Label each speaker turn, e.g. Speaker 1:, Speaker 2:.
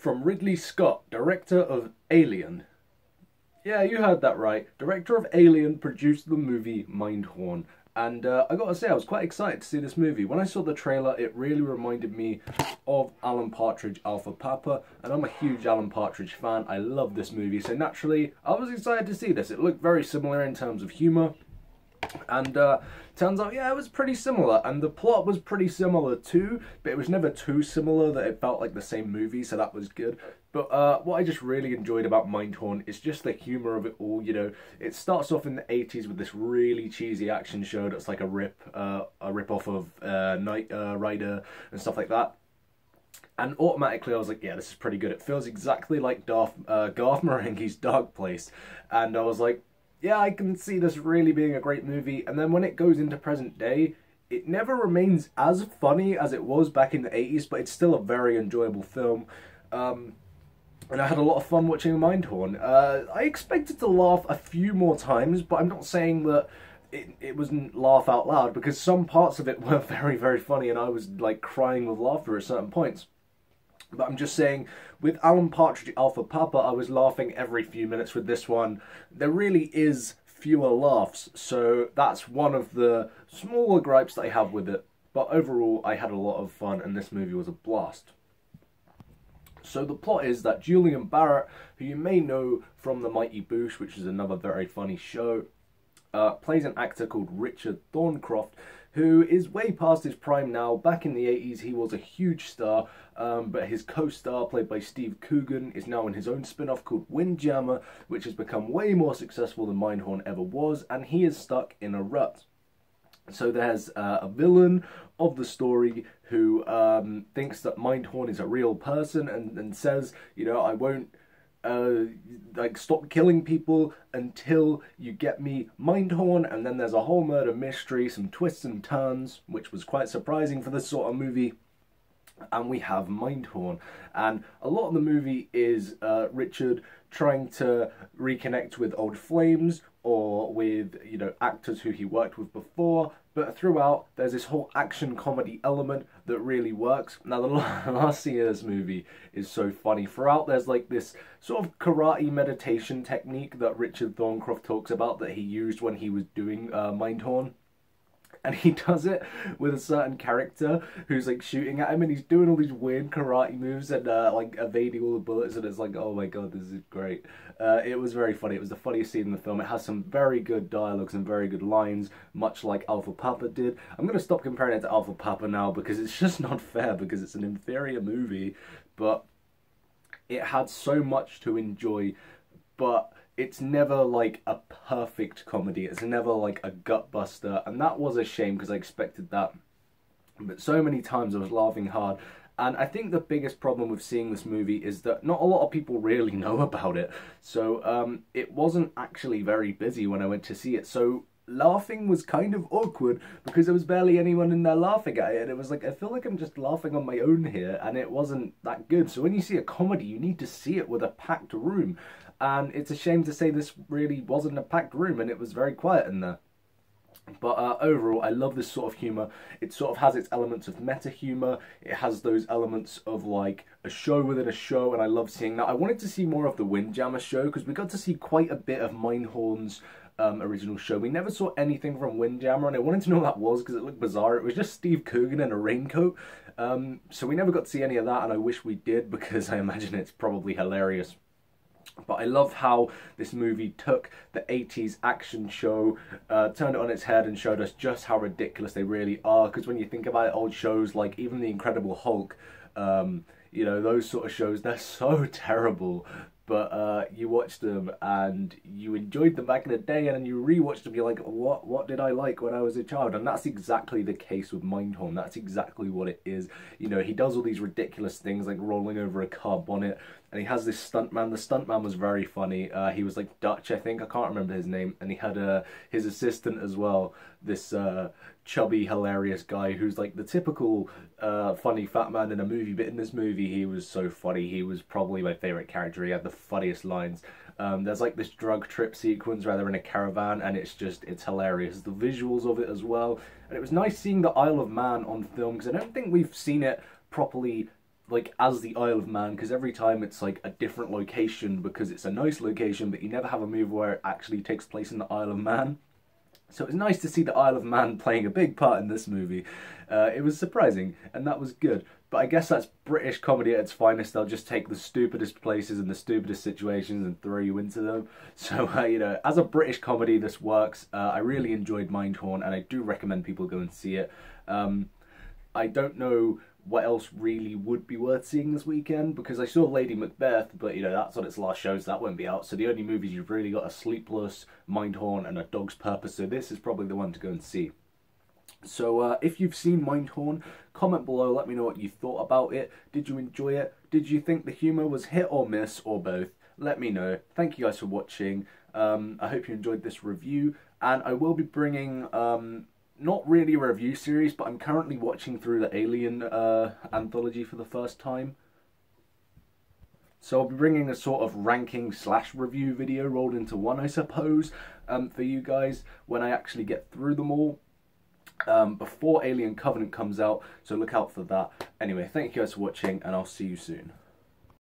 Speaker 1: From Ridley Scott, director of Alien. Yeah, you heard that right. Director of Alien produced the movie Mindhorn. And I gotta say, I was quite excited to see this movie. When I saw the trailer, it really reminded me of Alan Partridge, Alpha Papa, and I'm a huge Alan Partridge fan. I love this movie, so naturally, I was excited to see this. It looked very similar in terms of humour, and turns out, yeah, it was pretty similar, and the plot was pretty similar too, but it was never too similar that it felt like the same movie, so that was good. But what I just really enjoyed about Mindhorn is just the humour of it all. You know, it starts off in the 80s with this really cheesy action show that's like a rip-off of Knight Rider and stuff like that. And automatically I was like, yeah, this is pretty good. It feels exactly like Garth Marenghi's Dark Place. And I was like, yeah, I can see this really being a great movie. And then when it goes into present day, it never remains as funny as it was back in the 80s, but it's still a very enjoyable film. And I had a lot of fun watching Mindhorn. I expected to laugh a few more times, but I'm not saying that it wasn't laugh out loud, because some parts of it were very, very funny, and I was like crying with laughter at certain points. But I'm just saying, with Alan Partridge, Alpha Papa, I was laughing every few minutes. With this one, there really is fewer laughs, so that's one of the smaller gripes that I have with it. But overall, I had a lot of fun, and this movie was a blast. So the plot is that Julian Barratt, who you may know from The Mighty Boosh, which is another very funny show, plays an actor called Richard Thorncroft, who is way past his prime now. Back in the 80s, he was a huge star, but his co-star, played by Steve Coogan, is now in his own spin-off called Windjammer, which has become way more successful than Mindhorn ever was, and he is stuck in a rut. So there's a villain of the story who thinks that Mindhorn is a real person and says, you know, I won't like stop killing people until you get me Mindhorn. And then there's a whole murder mystery, some twists and turns, which was quite surprising for this sort of movie. And we have Mindhorn, and a lot of the movie is Richard trying to reconnect with old flames or with, you know, actors who he worked with before. But throughout, there's this whole action comedy element that really works. Now, the last scene of this movie is so funny. Throughout, there's like this sort of karate meditation technique that Richard Thorncroft talks about that he used when he was doing Mindhorn. And he does it with a certain character who's like shooting at him, and he's doing all these weird karate moves and like evading all the bullets, and it's like, oh my god, this is great. It was very funny. It was the funniest scene in the film. It has some very good dialogues and very good lines, much like Alpha Papa did. I'm going to stop comparing it to Alpha Papa now, because it's just not fair, because it's an inferior movie, but it had so much to enjoy. But it's never like a perfect comedy. It's never like a gut buster, and that was a shame, because I expected that. But so many times I was laughing hard, and I think the biggest problem with seeing this movie is that not a lot of people really know about it. So it wasn't actually very busy when I went to see it, so laughing was kind of awkward, because there was barely anyone in there laughing at it, and it was like, I feel like I'm just laughing on my own here, and it wasn't that good. So when you see a comedy, you need to see it with a packed room. And it's a shame to say this really wasn't a packed room, and it was very quiet in there. But overall, I love this sort of humour. It sort of has its elements of meta humour. It has those elements of like a show within a show, and I love seeing that. I wanted to see more of the Windjammer show, because we got to see quite a bit of Mindhorn's original show. We never saw anything from Windjammer, and I wanted to know what that was, because it looked bizarre. It was just Steve Coogan in a raincoat. So we never got to see any of that, and I wish we did, because I imagine it's probably hilarious. But I love how this movie took the 80s action show, turned it on its head, and showed us just how ridiculous they really are. Because when you think about it, old shows like even The Incredible Hulk, you know, those sort of shows, they're so terrible. But you watch them and you enjoyed them back in the day, and then you rewatch them, you're like, what did I like when I was a child? And that's exactly the case with Mindhorn. That's exactly what it is. You know, he does all these ridiculous things like rolling over a car bonnet, and he has this stuntman. The stuntman was very funny. He was like Dutch, I think. I can't remember his name. And he had his assistant as well, this chubby, hilarious guy who's like the typical funny fat man in a movie. But in this movie, he was so funny. He was probably my favourite character. He had the funniest lines. There's like this drug trip sequence where they're in a caravan, and it's hilarious. The visuals of it as well. And it was nice seeing the Isle of Man on film, because I don't think we've seen it properly like as the Isle of Man, because every time it's like a different location because it's a nice location, but you never have a movie where it actually takes place in the Isle of Man. So it's nice to see the Isle of Man playing a big part in this movie. It was surprising, and that was good. But I guess that's British comedy at its finest. They'll just take the stupidest places and the stupidest situations and throw you into them. So, you know, as a British comedy, this works. I really enjoyed Mindhorn, and I do recommend people go and see it. I don't know what else really would be worth seeing this weekend, because I saw Lady Macbeth, but you know, that's on its last show, so that won't be out. So the only movies you've really got are Sleepless, Mindhorn, and A Dog's Purpose, so this is probably the one to go and see. So if you've seen Mindhorn, comment below, let me know what you thought about it. Did you enjoy it? Did you think the humour was hit or miss, or both? Let me know. Thank you guys for watching. I hope you enjoyed this review, and I will be bringing not really a review series, but I'm currently watching through the Alien anthology for the first time. So I'll be bringing a sort of ranking / review video rolled into one, I suppose, for you guys when I actually get through them all. Before Alien Covenant comes out, so look out for that. Anyway, thank you guys for watching, and I'll see you soon.